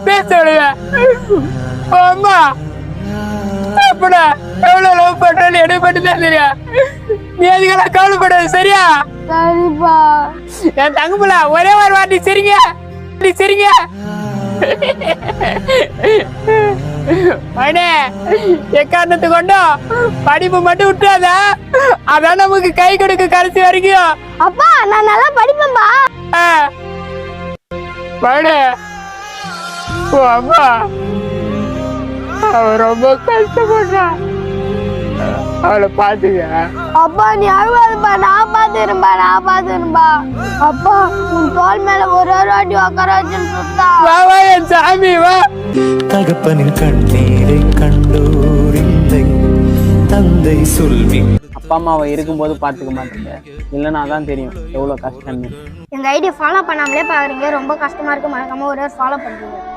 பேச அம்மா அப்படா எவ்வளவு லவ் பண்றேன்னு எனக்கு மட்டும் தான் தெரியும். நீ அதுக்கெல்லாம் கவலைப்படாது சரியா? சரிப்பா. என் தங்கப்புல ஒரே ஒரு வாட்டி சரிங்க சரிங்க. மனே எக்காரணத்து கொண்டோம் படிப்பு மட்டும் விட்டுறாத, அதான் நமக்கு கை கொடுக்க கடைசி வரைக்கும். அப்பா நான் நல்லா படிப்பேன்பா. மனே ஓ அம்மா அவ ரொம்ப கஷ்டப்படுறா, அவளை பாத்துக்க. அப்பா நீ அழுவாதுப்பா, நான் பாத்துக்கிறேன்பா. அப்பா உன் தோல் மேல ஒரு வாட்டி உட்கார வச்சுட்டா. வா வா என் சாமி வா. தகப்பனின் கண்ணீரை கண்டோர் இல்லை தந்தை சொல்வி. அப்பா அம்மாவை இருக்கும்போது பாத்துக்க மாட்டேங்க, இல்லைன்னா தான் தெரியும் எவ்வளவு கஷ்டம்னு. எங்க ஐடியா ஃபாலோ பண்ணாமலே பாக்குறீங்க, ரொம்ப கஷ்டமா இருக்கு. மறக்காம ஒரு ஃபாலோ பண்ணுங்க.